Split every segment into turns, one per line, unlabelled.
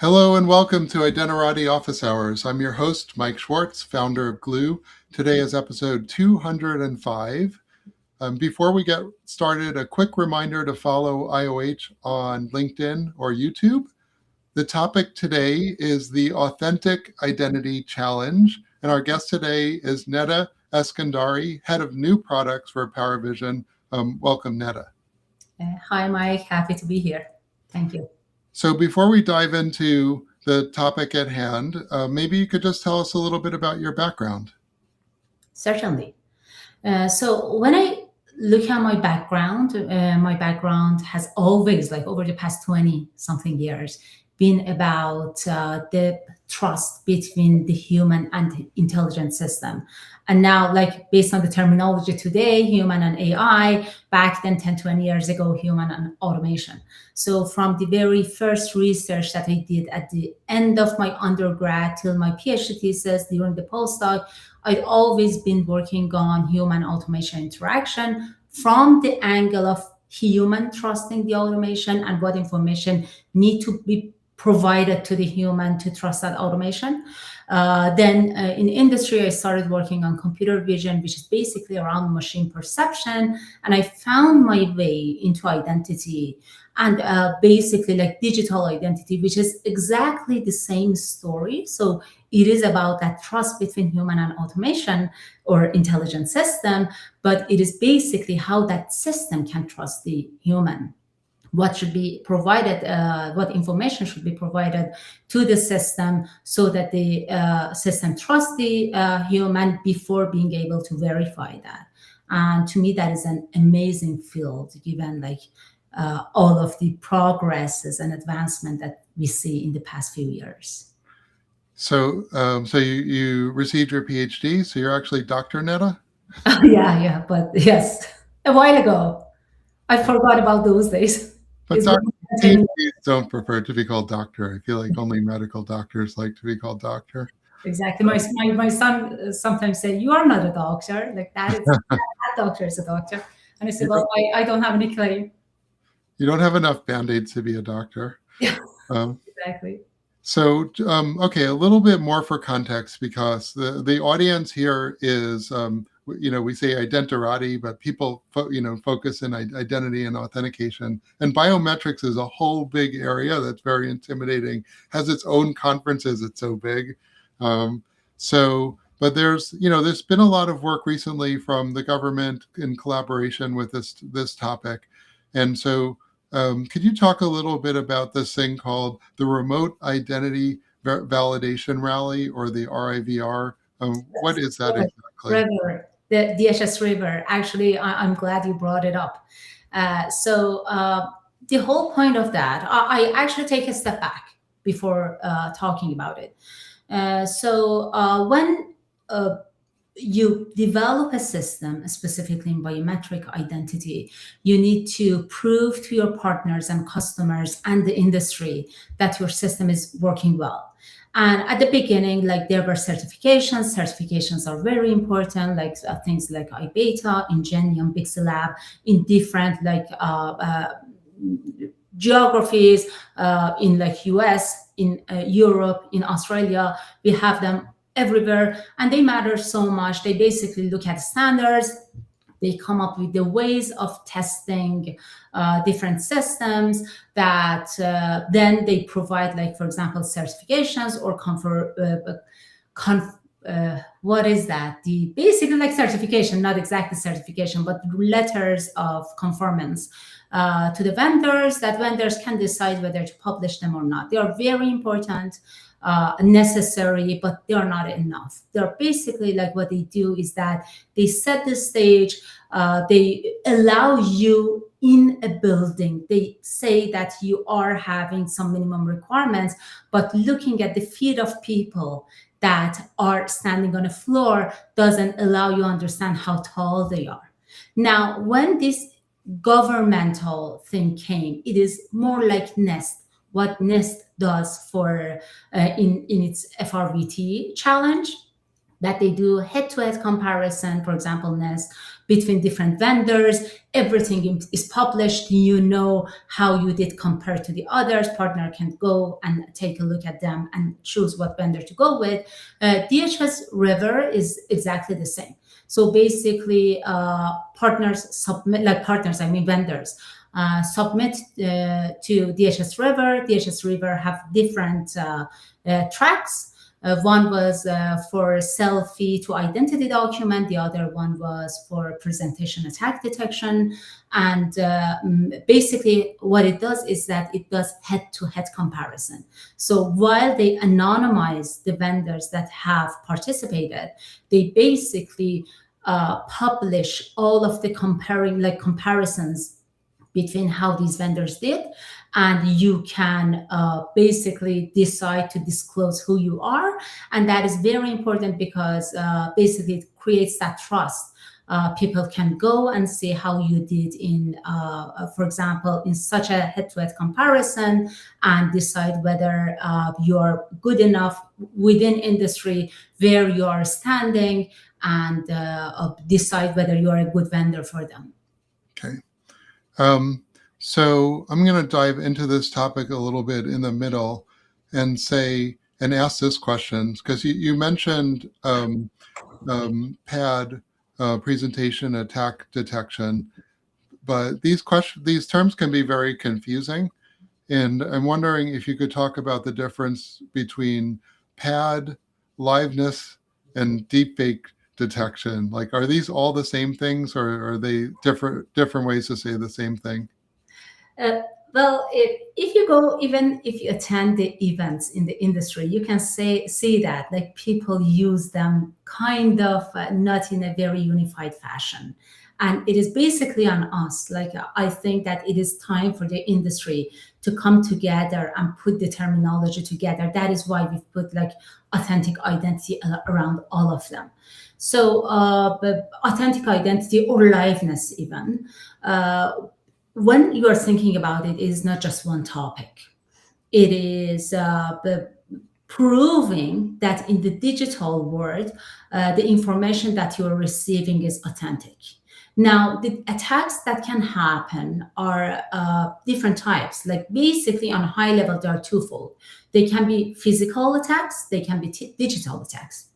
Hello and welcome to Identirati Office Hours. I'm your host, Mike Schwartz, founder of Glue. Today is episode 205. Before we get started, a quick reminder to follow IOH on LinkedIn or YouTube. The topic today is the Authentic Identity Challenge, and our guest today is Neda Eskandari, Head of New Products for PowerVision. Welcome, Neda.
Hi, Mike. Happy to be here. Thank you.
So before we dive into the topic at hand, maybe you could just tell us a little bit about your background.
Certainly. So when I look at my background has always, like over the past 20 something years, been about the trust between the human and the intelligent system. And now, like based on the terminology today, human and AI, back then 10, 20 years ago, human and automation. So from the very first research that I did at the end of my undergrad till my PhD thesis during the postdoc, I'd always been working on human automation interaction from the angle of human trusting the automation and what information need to be provided to the human to trust that automation. Then in industry, I started working on computer vision, which is basically around machine perception. And I found my way into identity and basically like digital identity, which is exactly the same story. So it is about that trust between human and automation or intelligent system, but it is basically how that system can trust the human. What should be provided, what information should be provided to the system so that the system trusts the human before being able to verify that. And to me, that is an amazing field, given like all of the progresses and advancement that we see in the past few years.
So you received your PhD, so you're actually Dr. Neda?
Yeah, but yes, a while ago. I forgot about those days.
But PhDs don't prefer to be called doctor. I feel like only medical doctors like to be called doctor.
Exactly. My son sometimes say, "You are not a doctor. Like that is that doctor is a doctor." And I said, "Well, I don't have any claim."
You don't have enough Band-Aids to be a doctor.
Yeah, exactly.
So, okay, a little bit more for context, because the audience here is, we say identirati, but people, focus in identity and authentication. And biometrics is a whole big area that's very intimidating, has its own conferences, it's so big. But there's been a lot of work recently from the government in collaboration with this topic. And so could you talk a little bit about this thing called the Remote Identity Validation Rally, or the RIVR? What is that exactly?
River, the DHS River. Actually, I'm glad you brought it up. So the whole point of that, I actually take a step back before talking about it. When you develop a system, specifically in biometric identity, you need to prove to your partners and customers and the industry that your system is working well. And at the beginning, like there were certifications. Certifications are very important, like things like iBeta, Ingenium, Bixelab, in different geographies, in like US, in Europe, in Australia. We have them everywhere, and they matter so much. They basically look at standards. They come up with the ways of testing different systems that then they provide, like, for example, certifications or what is that? The basically like certification, not exactly certification, but letters of conformance to the vendors, that vendors can decide whether to publish them or not. They are very important, necessary, but they are not enough. They're basically like, what they do is that they set the stage, they allow you in a building. They say that you are having some minimum requirements, but looking at the feet of people that are standing on a floor doesn't allow you to understand how tall they are. Now, when this governmental thing came, it is more like NIST. What NIST does for in its FRVT challenge, that they do head-to-head comparison. For example, NIST between different vendors. Everything is published. You know how you did compared to the others. Partner can go and take a look at them and choose what vendor to go with. DHS River is exactly the same. So basically, partners submit, like partners, I mean vendors, submit to DHS River. DHS River have different tracks. One was for selfie to identity document. The other one was for presentation attack detection. And basically what it does is that it does head-to-head comparison. So while they anonymize the vendors that have participated, they basically publish all of the comparisons between how these vendors did, and you can basically decide to disclose who you are. And that is very important because basically it creates that trust. People can go and see how you did in, for example, in such a head-to-head comparison, and decide whether you're good enough within industry, where you are standing, and decide whether you are a good vendor for them.
Okay. So I'm going to dive into this topic a little bit in the middle and ask this question, because you mentioned PAD, presentation attack detection, but these terms can be very confusing. And I'm wondering if you could talk about the difference between PAD, liveness, and deepfake detection. Like, are these all the same things, or are they different ways to say the same thing?
Well, if you go, even if you attend the events in the industry, you can see that like people use them kind of not in a very unified fashion. And it is basically on us. Like, I think that it is time for the industry to come together and put the terminology together. That is why we've put like authentic identity around all of them. So but authentic identity or liveness even, when you are thinking about it, is not just one topic. It is proving that in the digital world, the information that you are receiving is authentic. Now, the attacks that can happen are different types. Like basically on a high level, they are twofold. They can be physical attacks, they can be digital attacks.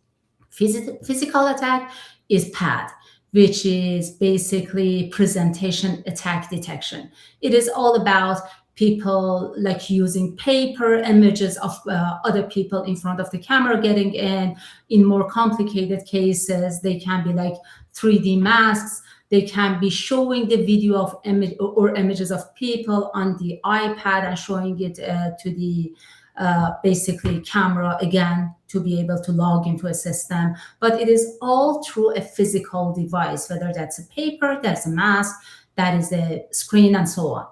Physical attack is PAD, which is basically presentation attack detection. It is all about people like using paper images of other people in front of the camera getting in. In more complicated cases, they can be like 3D masks. They can be showing the video of images of people on the iPad and showing it to the basically camera again to be able to log into a system. But it is all through a physical device, whether that's a paper, that's a mask, that is a screen, and so on.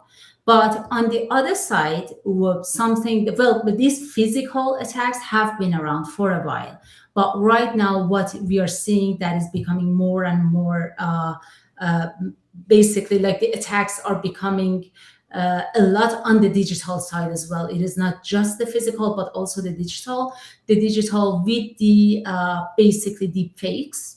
But on the other side, these physical attacks have been around for a while. But right now, what we are seeing that is becoming more and more, basically, like the attacks are becoming a lot on the digital side as well. It is not just the physical, but also the digital. The digital with the basically deepfakes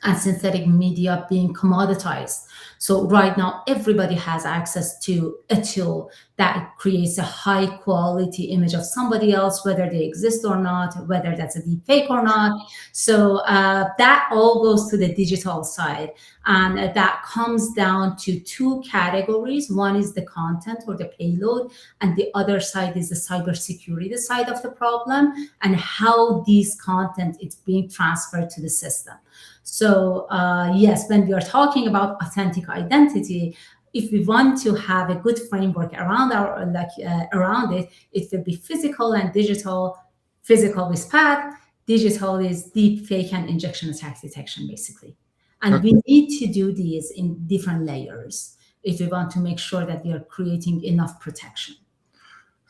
and synthetic media being commoditized. So right now, everybody has access to a tool that creates a high quality image of somebody else, whether they exist or not, whether that's a deep fake or not. So that all goes to the digital side. And that comes down to two categories. One is the content or the payload, and the other side is the cybersecurity side of the problem, and how these content is being transferred to the system. So yes, when we are talking about authentic identity, if we want to have a good framework around around it, it will be physical and digital. Physical is PAD, digital is deep fake and injection attack detection, basically. And we need to do these in different layers if we want to make sure that we are creating enough protection.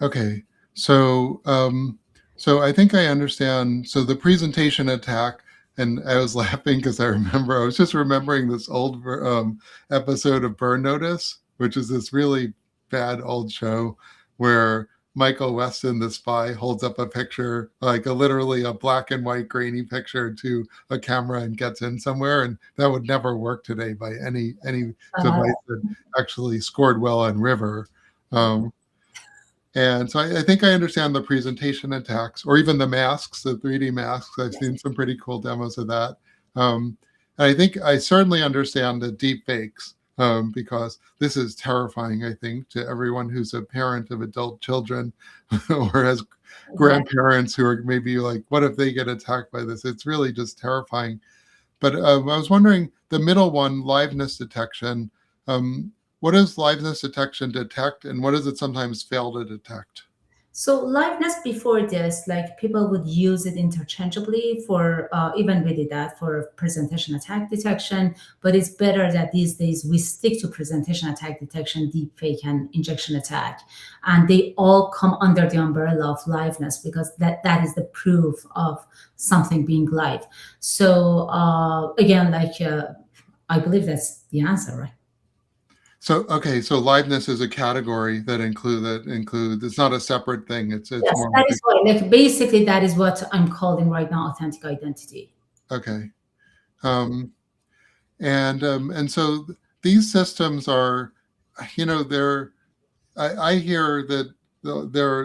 Okay, so I think I understand. So the presentation attack. And I was laughing because I was just remembering this old episode of Burn Notice, which is this really bad old show where Michael Weston, the spy, holds up a picture, like literally a black and white grainy picture to a camera and gets in somewhere, and that would never work today by any
Uh,
device that actually scored well on River. Um, and so I think I understand the presentation attacks, or even the masks, the 3D masks. I've
yes.
seen some pretty cool demos of that. And I think I certainly understand the deep fakes, because this is terrifying, I think, to everyone who's a parent of adult children or has
Exactly.
grandparents who are maybe like, what if they get attacked by this? It's really just terrifying. But I was wondering, the middle one, liveness detection, um, what does liveness detection detect, and what does it sometimes fail to detect?
So liveness before this, like people would use it interchangeably for even we did that for presentation attack detection. But it's better that these days we stick to presentation attack detection, deepfake, and injection attack, and they all come under the umbrella of liveness because that is the proof of something being live. So again, like I believe that's the answer, right?
So okay, so liveness is a category that includes. It's not a separate thing. It's
Yes,
more
that
like
is what, like basically that is what I'm calling right now authentic identity.
okay, um, and so these systems are, they're. I hear that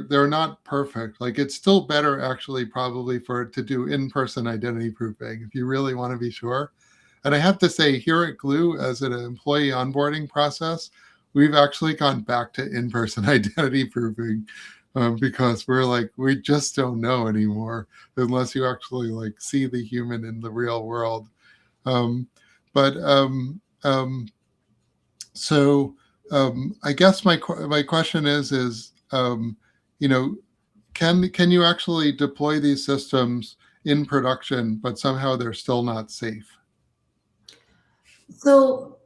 they're not perfect. Like it's still better actually probably for it to do in-person identity proofing if you really want to be sure. And I have to say, here at Glue, as an employee onboarding process, we've actually gone back to in-person identity proofing, because we're like, we just don't know anymore unless you actually like see the human in the real world. Um, but so I guess my question is you know can you actually deploy these systems in production, but somehow they're still not safe?
So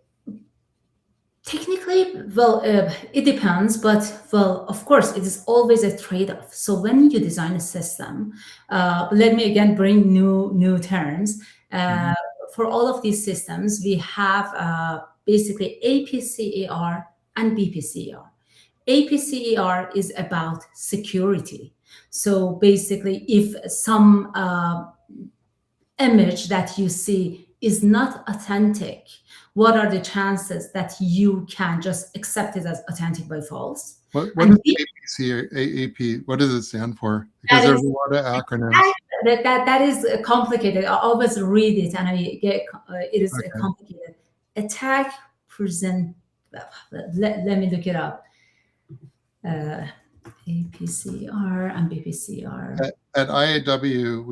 technically, well, it depends, but well, of course, it is always a trade-off. So when you design a system, let me again bring new terms. Uh,
Mhm.
for all of these systems, we have basically APCER and BPCER. APCER is about security. So basically, if some image that you see is not authentic, what are the chances that you can just accept it as authentic by false?
What
And
is APC or AAP? What does it stand for? Because
that
there's
is
a lot of acronyms.
that is complicated. I always read it and I get it is
Okay.
complicated. Attack present. Let me look it up. Uh, APCR and BPCR.
At IAW,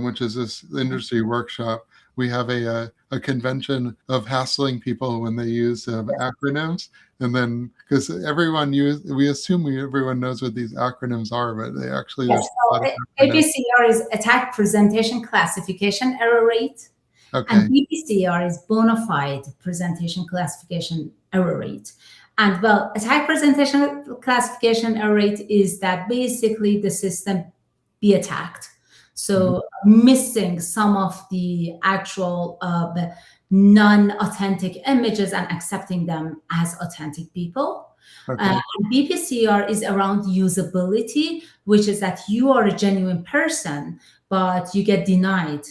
which is this industry workshop, we have a convention of hassling people when they use acronyms, and then because we assume everyone knows what these acronyms are, but they actually
Yes,
there's a lot
so
of acronyms.
APCR is attack presentation classification error rate, and
Okay.
BPCR is bona fide presentation classification error rate. And well, attack presentation classification error rate is that basically the system be attacked.
Mhm.
So missing some of the actual the non-authentic images and accepting them as authentic people. Uh,
Okay.
BPCR is around usability, which is that you are a genuine person, but you get denied.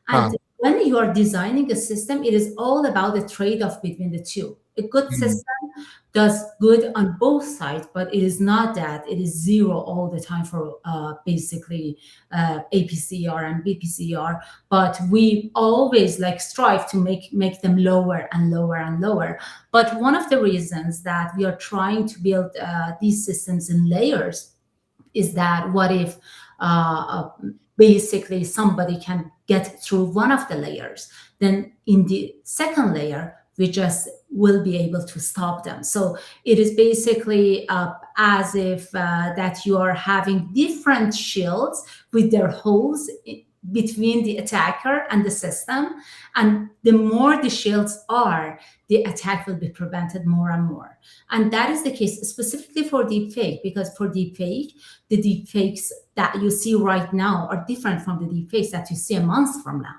Ah.
And when you are designing a system, it is all about the trade-off between the two. A good
Hmm.
system does good on both sides, but it is not that it is zero all the time for basically APCR and BPCR. But we always like strive to make them lower and lower and lower. But one of the reasons that we are trying to build these systems in layers is that what if basically somebody can get through one of the layers, then in the second layer we just will be able to stop them. So it is basically as if that you are having different shields with their holes between the attacker and the system, and the more the shields are, the attack will be prevented more and more. And that is the case specifically for deepfake, because for deepfake, the deepfakes that you see right now are different from the deepfakes that you see a month from now.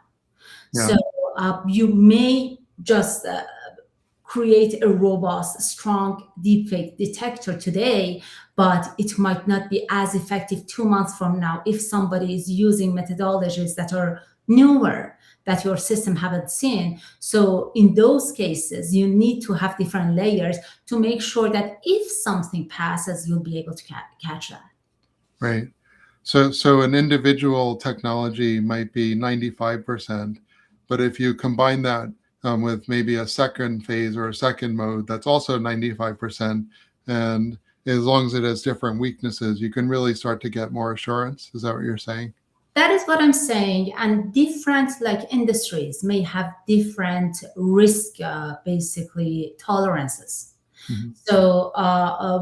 Yeah.
So you may just create a robust, strong deepfake detector today, but it might not be as effective 2 months from now if somebody is using methodologies that are newer that your system haven't seen. So in those cases, you need to have different layers to make sure that if something passes, you'll be able to catch that.
Right. So an individual technology might be 95%, but if you combine that with maybe a second phase or a second mode, that's also 95%. And as long as it has different weaknesses, you can really start to get more assurance. Is that what you're saying?
That is what I'm saying. And different like industries may have different risk, basically tolerances.
Mm-hmm.
So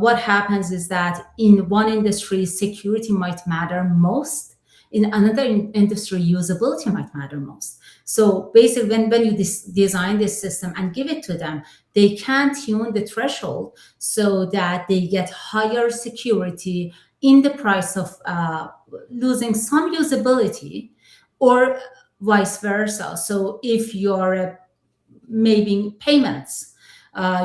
what happens is that in one industry, security might matter most. In another industry, usability might matter most. So basically, when you design this system and give it to them, they can tune the threshold so that they get higher security in the price of losing some usability, or vice versa. So if you're maybe payments,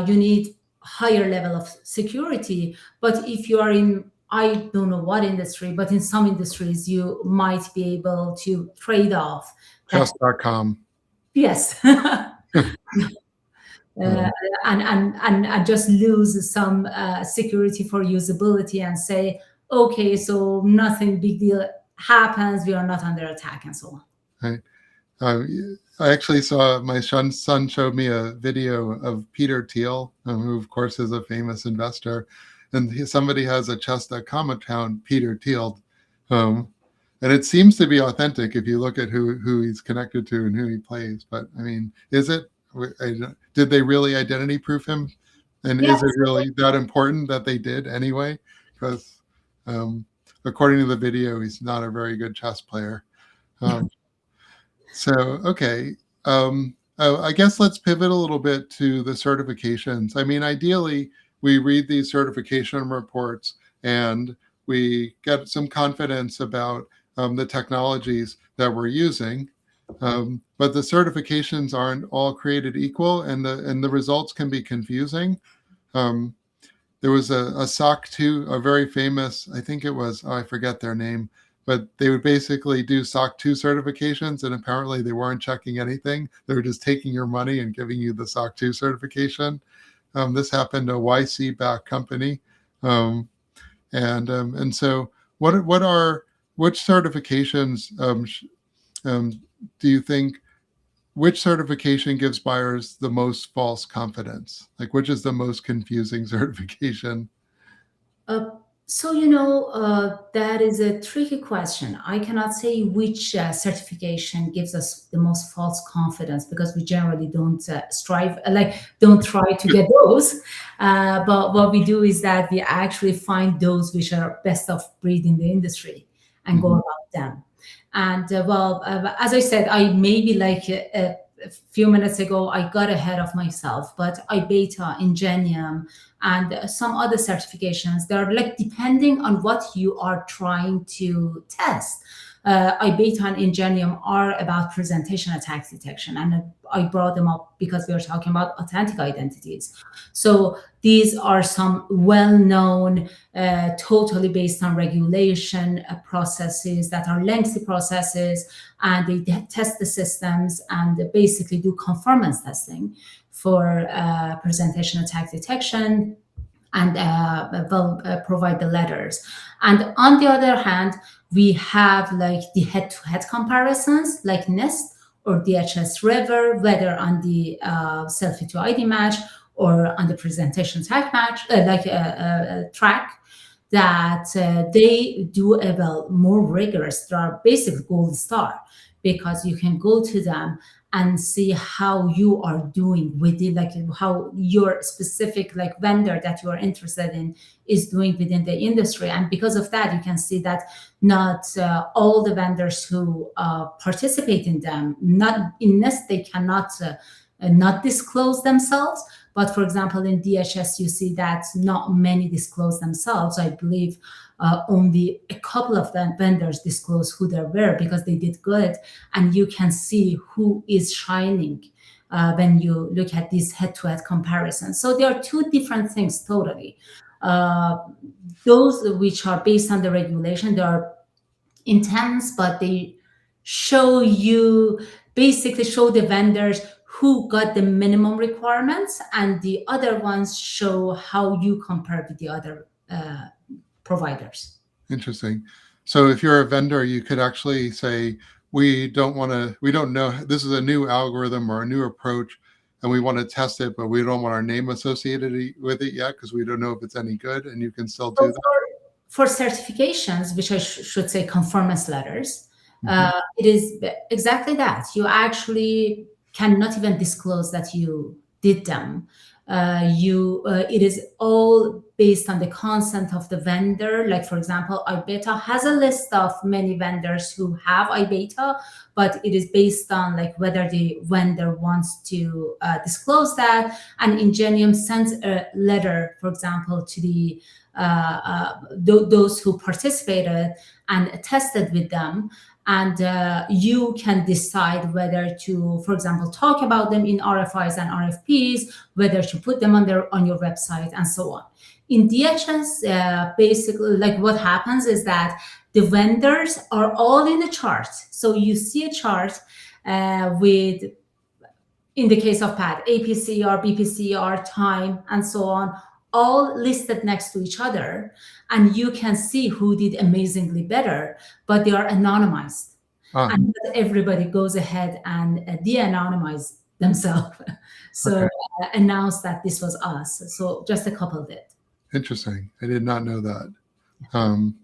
you need higher level of security. But if you are in, I don't know what industry, but in some industries, you might be able to trade off that.
Chess.com.
Yes. And just lose some security for usability and say, okay, so nothing big deal happens, we are not under attack, and so on.
Right. I actually saw, my son showed me a video of Peter Thiel, who of course is a famous investor, and somebody has a chess.com account, Peter Thiel, and it seems to be authentic if you look at who he's connected to and who he plays. But I mean, is it? Did they really identity proof him? And
Yes.
is it really that important that they did anyway? Because according to the video, he's not a very good chess player. So, okay. I guess let's pivot a little bit to the certifications. I mean, ideally, we read these certification reports and we get some confidence about the technologies that we're using. But the certifications aren't all created equal, and the results can be confusing. There was a SOC 2, a very famous, I think it was, I forget their name, but they would basically do SOC 2 certifications, and apparently they weren't checking anything. They were just taking your money and giving you the SOC 2 certification. This happened to a YC-backed company. And so which certifications do you think, which certification gives buyers the most false confidence? Like, which is the most confusing certification?
So, that is a tricky question. I cannot say which certification gives us the most false confidence, because we generally don't don't try to get those. But what we do is that we actually find those which are best of breed in the industry and go about them. And as I said, I maybe like a few minutes ago, I got ahead of myself, but iBeta, Ingenium, and some other certifications, they're like depending on what you are trying to test. iBeta and Ingenium are about presentation attack detection, and I brought them up because we are talking about authentic identities. So these are some well-known, totally based on regulation processes that are lengthy processes, and they test the systems and they basically do conformance testing for presentation attack detection, and will provide the letters. And on the other hand, we have like the head-to-head comparisons like NIST or DHS River, whether on the selfie to ID match or on the presentation attack match, track, that they do a more rigorous. They are basic gold star, because you can go to them and see how you are doing within, like how your specific like vendor that you are interested in is doing within the industry. And because of that, you can see that not all the vendors who participate in them, not in this, they cannot not disclose themselves. But for example, in DHS, you see that not many disclose themselves. I believe only a couple of them vendors disclose who they were because they did good, and you can see who is shining when you look at these head-to-head comparisons. So there are two different things totally. Uh, those which are based on the regulation, they are intense, but they show you, basically show the vendors who got the minimum requirements, and the other ones show how you compare with the other providers.
Interesting. So if you're a vendor, you could actually say, we don't know, this is a new algorithm or a new approach, and we want to test it, but we don't want our name associated with it yet because we don't know if it's any good, and you can still do
So
that.
for certifications, which I should say conformance letters,
Mhm.
it is exactly that. You actually cannot even disclose that you did them. It is all based on the consent of the vendor. Like, for example, iBeta has a list of many vendors who have iBeta, but it is based on like whether the vendor wants to disclose that. And Ingenium sends a letter, for example, to the those who participated and tested with them, and you can decide whether to, for example, talk about them in RFIs and RFPs, whether to put them on your website, and so on. In DHS, basically, like what happens is that the vendors are all in a chart. So you see a chart with, in the case of PAD, APCR, BPCR, time, and so on, all listed next to each other, and you can see who did amazingly better, but they are anonymized.
Ah,
And everybody goes ahead and de-anonymize themselves. So
okay.
announce that this was us. So just a couple did.
Interesting. I did not know that. Um,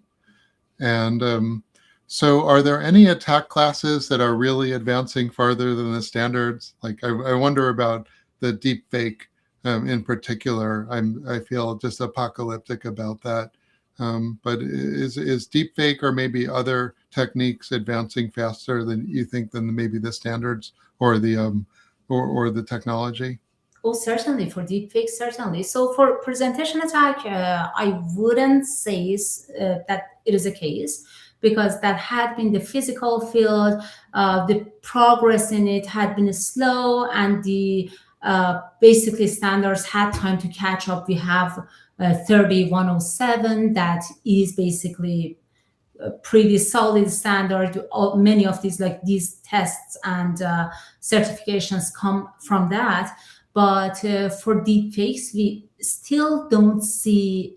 and so are there any attack classes that are really advancing farther than the standards? Like I wonder about the deepfake in particular. I feel just apocalyptic about that. But is deepfake or maybe other techniques advancing faster than you think than maybe the standards or the or the technology?
Oh, certainly for deepfakes, certainly. So for presentation attack, I wouldn't say that it is a case, because that had been the physical field. The progress in it had been slow, and the basically standards had time to catch up. We have 3107 that is basically a pretty solid standard. Many of these, like these tests and certifications, come from that. But for deepfakes, we still don't see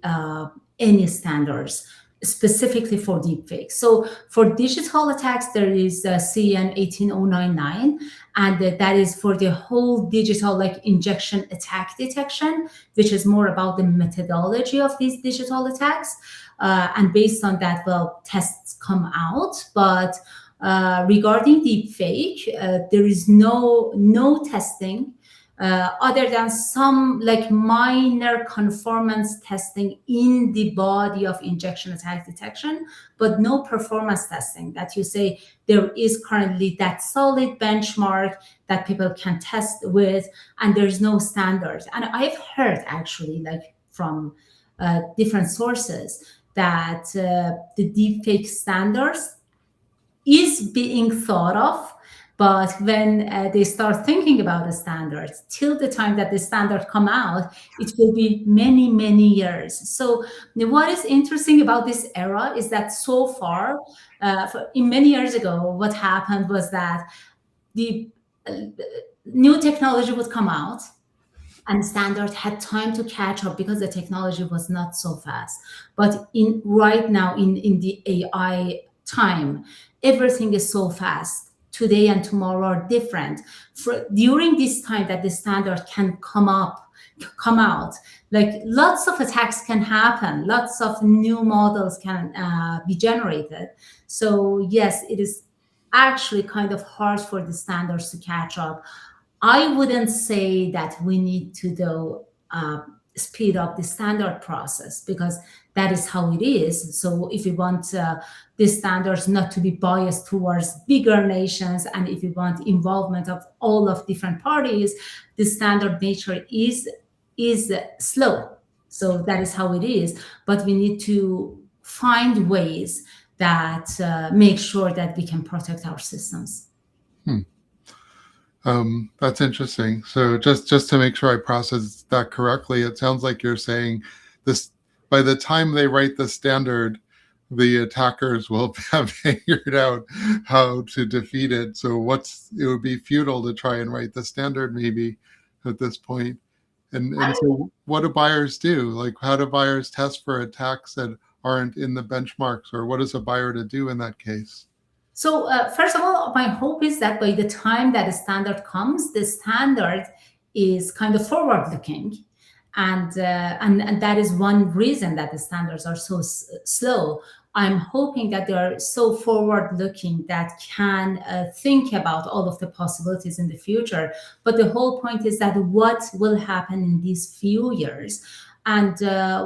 any standards specifically for deepfakes. So for digital attacks, there is CN 18099, and that is for the whole digital, like injection attack detection, which is more about the methodology of these digital attacks. And based on that, well, tests come out. But regarding deepfake, there is no testing other than some like minor conformance testing in the body of injection attack detection, but no performance testing that you say there is currently that solid benchmark that people can test with, and there's no standards. And I've heard actually, like from different sources, that the deepfake standards is being thought of, but when they start thinking about the standards, till the time that the standard come out, it will be many years. So what is interesting about this era is that so far, in many years ago, what happened was that the new technology would come out, and standard had time to catch up because the technology was not so fast. But in right now, in the AI time, everything is so fast. Today and tomorrow are different. During this time that the standard can come out, like lots of attacks can happen, lots of new models can be generated. So yes, it is actually kind of hard for the standards to catch up. I wouldn't say that we need to though speed up the standard process, because that is how it is. So if we want the standards not to be biased towards bigger nations, and if we want involvement of all of different parties, the standard nature is slow. So that is how it is. But we need to find ways that make sure that we can protect our systems.
Hmm. That's interesting. So just to make sure I process that correctly, it sounds like you're saying this by the time they write the standard, the attackers will have figured out how to defeat it. So it would be futile to try and write the standard maybe at this point. And so what do buyers do? Like how do buyers test for attacks that aren't in the benchmarks, or what is a buyer to do in that case?
So, first of all, my hope is that by the time that the standard comes, the standard is kind of forward-looking, and that is one reason that the standards are so slow. I'm hoping that they are so forward-looking that can think about all of the possibilities in the future. But the whole point is that what will happen in these few years, and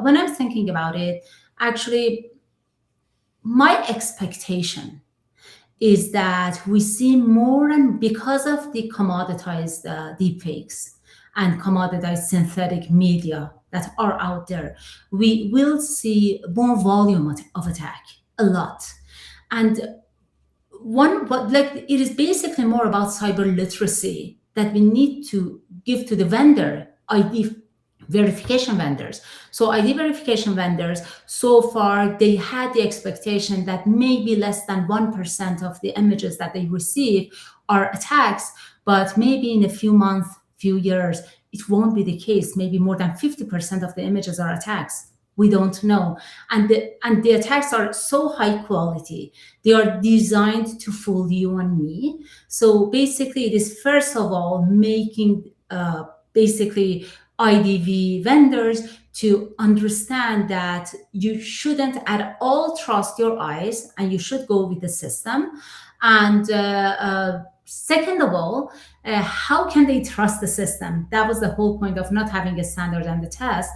when I'm thinking about it, actually, my expectation is that we see more, and because of the commoditized deepfakes and commoditized synthetic media that are out there, we will see more volume of attack, a lot. And one, but like it is basically more about cyber literacy that we need to give to the vendor ID verification vendors. So ID verification vendors, so far they had the expectation that maybe less than 1% of the images that they receive are attacks, but maybe in a few months, few years, it won't be the case. Maybe more than 50% of the images are attacks. We don't know. And the attacks are so high quality. They are designed to fool you and me. So basically, it is first of all making basically IDV vendors to understand that you shouldn't at all trust your eyes and you should go with the system. And second of all, how can they trust the system? That was the whole point of not having a standard and the test.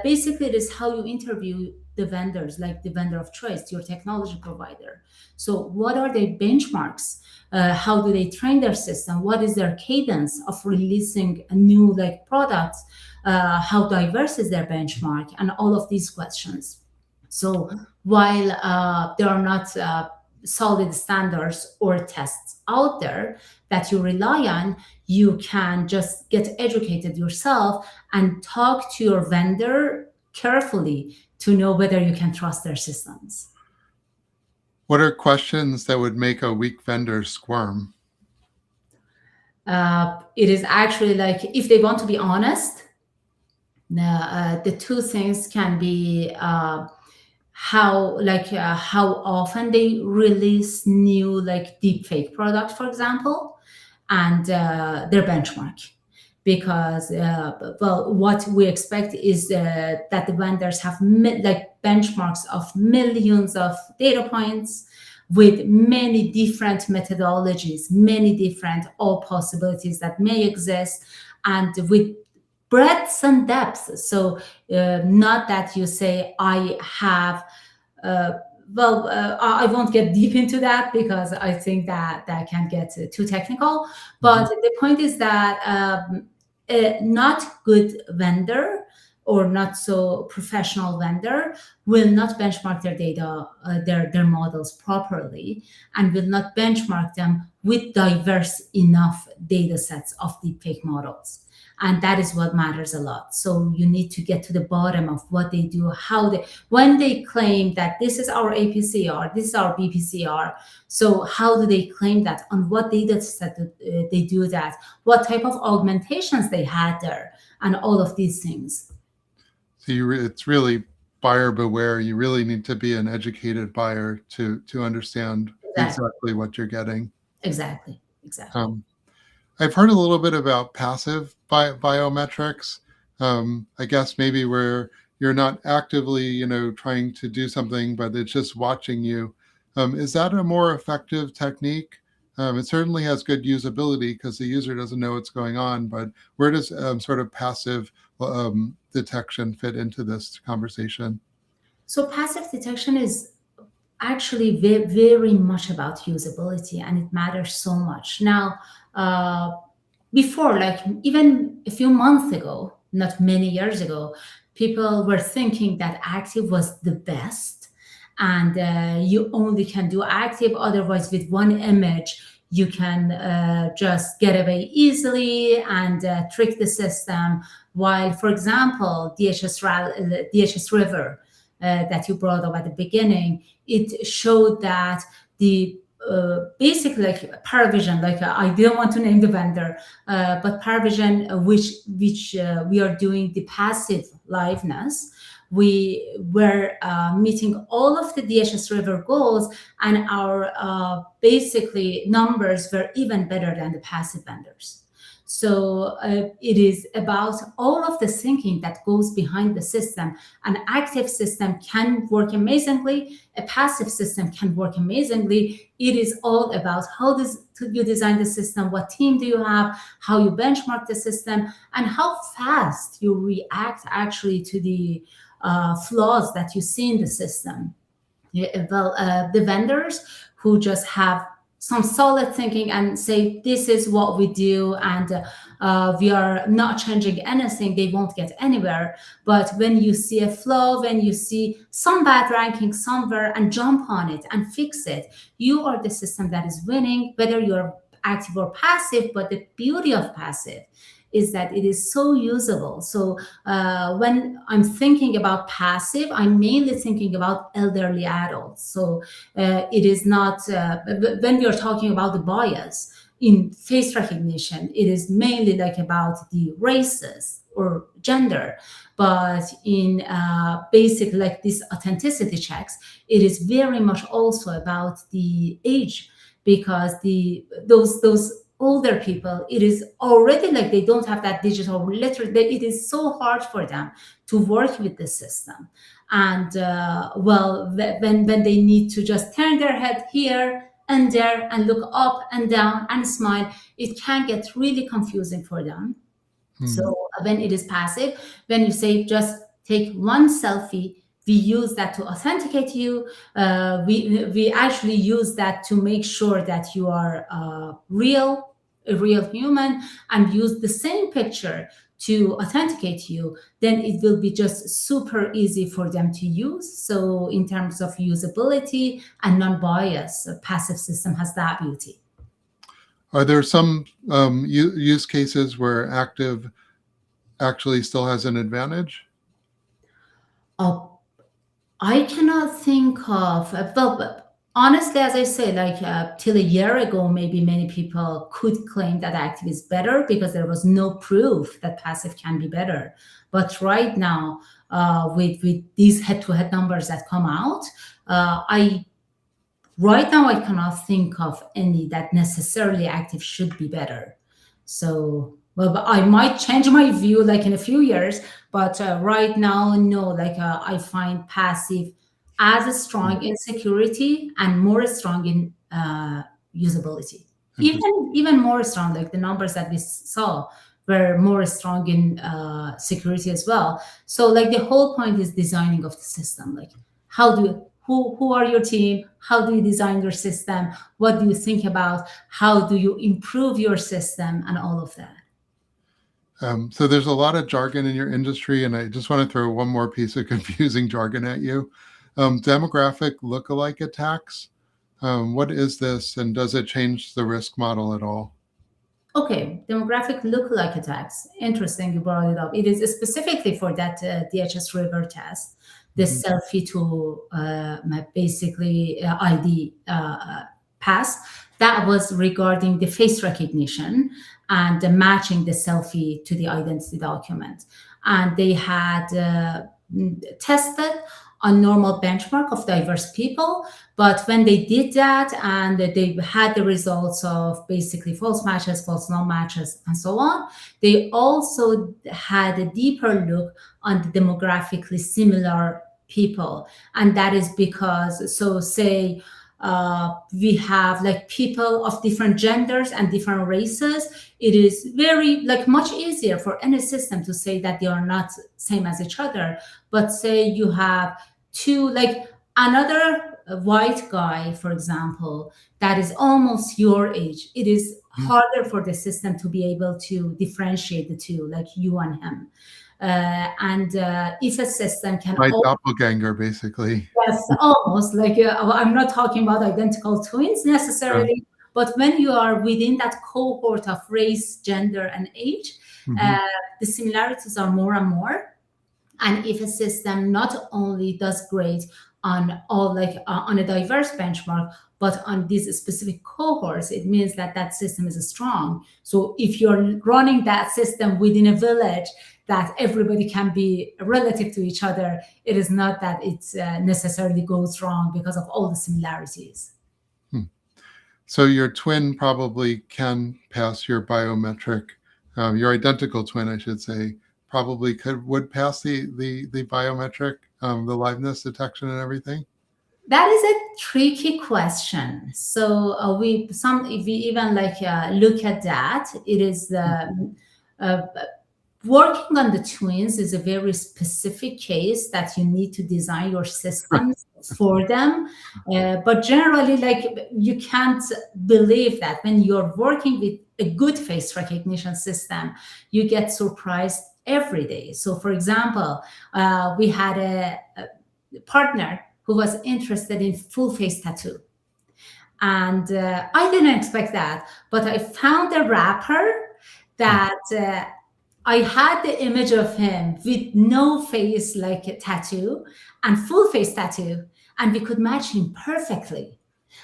Basically, it is how you interview the vendors, like the vendor of choice, your technology provider. So, what are their benchmarks? How do they train their system? What is their cadence of releasing a new like products? How diverse is their benchmark? And all of these questions. So while there are not solid standards or tests out there that you rely on, you can just get educated yourself and talk to your vendor carefully to know whether you can trust their systems.
What are questions that would make a weak vendor squirm?
It is actually like if they want to be honest, the two things can be how often they release new like deepfake product, for example, and their benchmark. Because well, what we expect is that the vendors have like benchmarks of millions of data points with many different methodologies, many different all possibilities that may exist, and with breadths and depths. So not that you say I have I won't get deep into that because I think that that can get too technical. But the point is that a not good vendor or not so professional vendor will not benchmark their data, their models properly, and will not benchmark them with diverse enough data sets of deepfake models. And that is what matters a lot. So you need to get to the bottom of what they do, how they, when they claim that this is our APCR, this is our BPCR. So how do they claim that? On what data set they do that? What type of augmentations they had there, and all of these things.
So it's really buyer beware. You really need to be an educated buyer to understand exactly what you're getting.
Exactly.
I've heard a little bit about passive biometrics. I guess maybe where you're not actively, trying to do something, but it's just watching you. Is that a more effective technique? It certainly has good usability because the user doesn't know what's going on, but where does sort of passive detection fit into this conversation?
So passive detection is actually very much about usability, and it matters so much. Now, before, like even a few months ago, not many years ago, people were thinking that active was the best, and you only can do active. Otherwise, with one image, you can just get away easily and trick the system. While, for example, DHS River that you brought up at the beginning, it showed that the basically like Paravision, like I didn't want to name the vendor, but Paravision, which we are doing the passive liveness. We were meeting all of the DHS River goals, and our basically numbers were even better than the passive vendors. So it is about all of the thinking that goes behind the system. An active system can work amazingly. A passive system can work amazingly. It is all about how you design the system, what team do you have, how you benchmark the system, and how fast you react actually to the flaws that you see in the system. The vendors who just have some solid thinking and say this is what we do, and we are not changing anything, they won't get anywhere. But when you see a flaw, when you see some bad ranking somewhere and jump on it and fix it, you are the system that is winning, whether you're active or passive. But the beauty of passive is that it is so usable. So when I'm thinking about passive, I'm mainly thinking about elderly adults. So it is not, when we are talking about the bias in face recognition, it is mainly like about the races or gender. But in basic, like these authenticity checks, it is very much also about the age, because those older people, it is already like they don't have that digital literacy. It is so hard for them to work with the system. And when they need to just turn their head here and there and look up and down and smile, it can get really confusing for them. So when it is passive, when you say just take one selfie, we use that to authenticate you. We actually use that to make sure that you are a real human, and use the same picture to authenticate you. Then it will be just super easy for them to use. So in terms of usability and non-bias, a passive system has that beauty.
Are there some use cases where active actually still has an advantage?
I cannot think of, but honestly, as I say, like till a year ago, maybe many people could claim that active is better because there was no proof that passive can be better. But right now, with these head-to-head numbers that come out, right now I cannot think of any that necessarily active should be better. So, well, but I might change my view like in a few years, but right now, no. Like I find passive as strong in security and more strong in usability. Even more strong. Like the numbers that we saw were more strong in security as well. So, like the whole point is designing of the system. Like how do you, who are your team? How do you design your system? What do you think about? How do you improve your system and all of that?
So there's a lot of jargon in your industry, and I just want to throw one more piece of confusing jargon at you. Demographic lookalike attacks. What is this, and does it change the risk model at all?
Okay, demographic lookalike attacks. Interesting, you brought it up. It is specifically for that DHS River test, the selfie to basically ID pass. That was regarding the face recognition and matching the selfie to the identity document. And they had tested a normal benchmark of diverse people. But when they did that and they had the results of basically false matches, false non-matches, and so on, they also had a deeper look on the demographically similar people. And that is because, so say, we have like people of different genders and different races. It is very like much easier for any system to say that they are not same as each other. But say you have two, like another white guy, for example, that is almost your age. It is harder for the system to be able to differentiate the two, like you and him. If a system can
My doppelganger, basically.
yes, almost like I'm not talking about identical twins necessarily, But when you are within that cohort of race, gender, and age,
Mhm.
the similarities are more and more. And if a system not only does great on all on a diverse benchmark, but on these specific cohorts, it means that that system is strong. So if you're running that system within a village that everybody can be relative to each other, it is not that it necessarily goes wrong because of all the similarities.
Hmm. So your twin probably can pass your biometric, your identical twin, I should say, probably would pass the biometric, the liveness detection and everything.
That is a tricky question. So if we even look at that, it is uh, working on the twins is a very specific case that you need to design your systems for them. But generally, you can't believe that when you're working with a good face recognition system, you get surprised every day. So, for example, we had a partner who was interested in full face tattoo. And I didn't expect that, but I found a rapper that I had the image of him with no face like a tattoo and full face tattoo, and we could match him perfectly.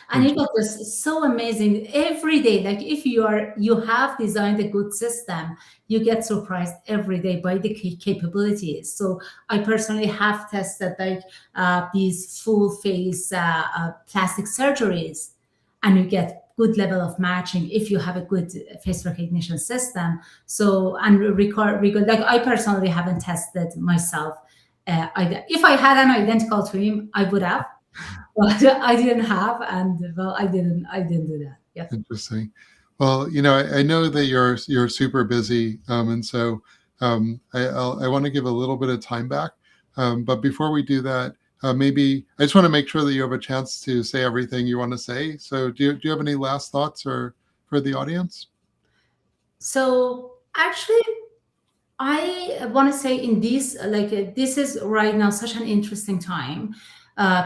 And it was
Interesting.
just so amazing every day. Like if you have designed a good system, you get surprised every day by the capabilities. So I personally have tested these full face plastic surgeries, and you get good level of matching if you have a good face recognition system. So and record like I personally haven't tested myself. If I had an identical twin, I would have, but I didn't have, and well, I didn't do that. Yeah.
Interesting. Well, I know that you're super busy, and so I want to give a little bit of time back. But before we do that, maybe I just want to make sure that you have a chance to say everything you want to say. So, do you have any last thoughts or for the audience?
So actually, I want to say in this, this is right now such an interesting time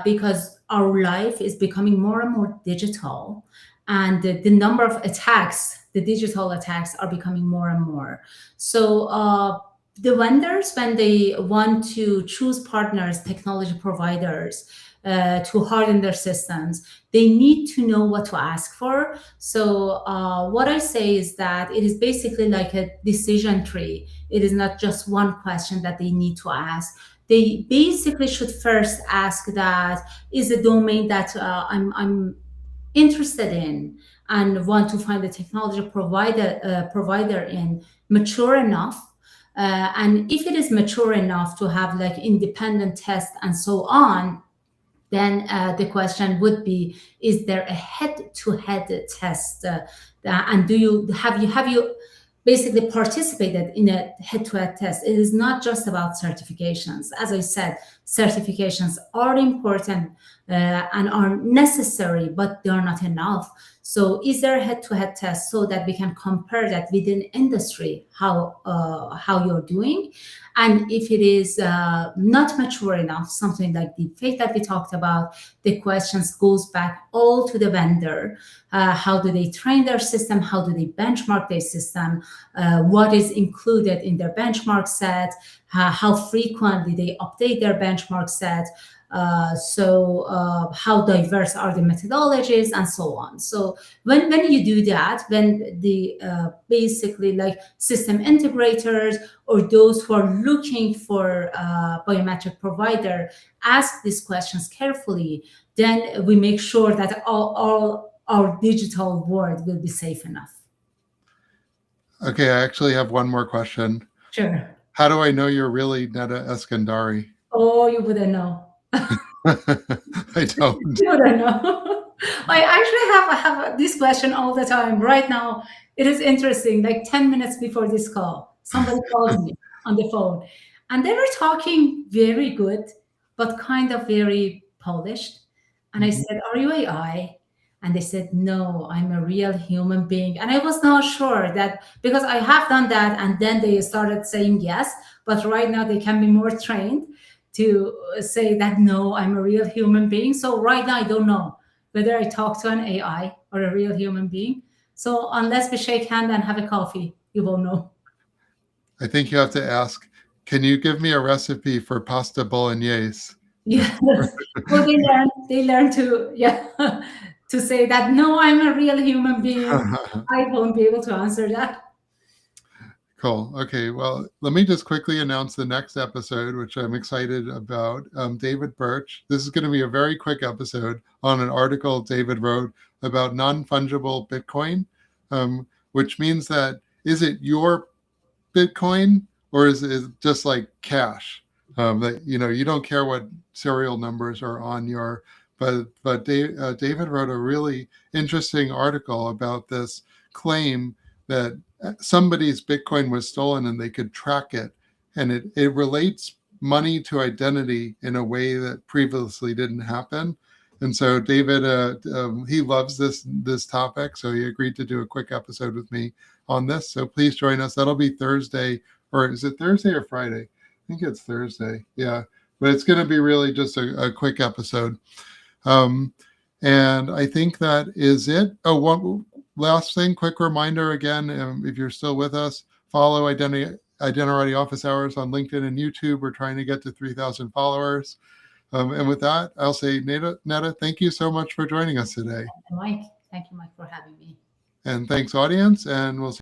because our life is becoming more and more digital, and the number of attacks, the digital attacks, are becoming more and more. So the vendors, when they want to choose partners, technology providers, to harden their systems, they need to know what to ask for. So what I say is that it is basically like a decision tree. It is not just one question that they need to ask. They basically should first ask that, is a domain that I'm interested in and want to find a technology provider in mature enough. And if it is mature enough to have like independent tests and so on, then the question would be: is there a head-to-head test, and have you basically participated in a head-to-head test? It is not just about certifications. As I said, certifications are important and are necessary, but they are not enough. So is there a head-to-head test so that we can compare that within industry, how you're doing? And if it is not mature enough, something like the fake that we talked about, the questions goes back all to the vendor. How do they train their system? How do they benchmark their system? What is included in their benchmark set? How frequently they update their benchmark set? How diverse are the methodologies and so on. So when you do that, when the basically like system integrators or those who are looking for a biometric provider ask these questions carefully, then we make sure that all our digital world will be safe enough.
Okay, I actually have one more question.
Sure.
How do I know you're really Neda Eskandari?
Oh, you wouldn't know.
I don't.
You wouldn't know. I actually have this question all the time. Right now, it is interesting. Like 10 minutes before this call, somebody calls me on the phone, and they were talking very good, but kind of very polished. And I
Mhm.
said, "Are you AI?" And they said, "No, I'm a real human being." And I was not sure that, because I have done that, and then they started saying yes. But right now, they can be more trained to say that, no, I'm a real human being. So right now, I don't know whether I talk to an AI or a real human being. So unless we shake hand and have a coffee, you won't know.
I think you have to ask, can you give me a recipe for pasta bolognese?
Yes. Well, they learn to, yeah, to say that, no, I'm a real human being. I won't be able to answer that.
Cool. Okay. Well, let me just quickly announce the next episode, which I'm excited about. David Birch. This is going to be a very quick episode on an article David wrote about non-fungible Bitcoin, which means that, is it your Bitcoin or is it just like cash? That you don't care what serial numbers are on your. But David wrote a really interesting article about this claim that somebody's Bitcoin was stolen and they could track it, and it relates money to identity in a way that previously didn't happen. And so David, he loves this topic, so he agreed to do a quick episode with me on this. So please join us. That'll be Thursday, or is it Thursday or Friday? I think it's Thursday. Yeah, but it's going to be really just a quick episode. And I think that is it. Oh, one last thing, quick reminder again, if you're still with us, follow Identity Office Hours on LinkedIn and YouTube. We're trying to get to 3,000 followers. And with that, I'll say, Netta, thank you so much for joining us today.
Mike, thank you, Mike, for having me.
And thanks, audience, and we'll see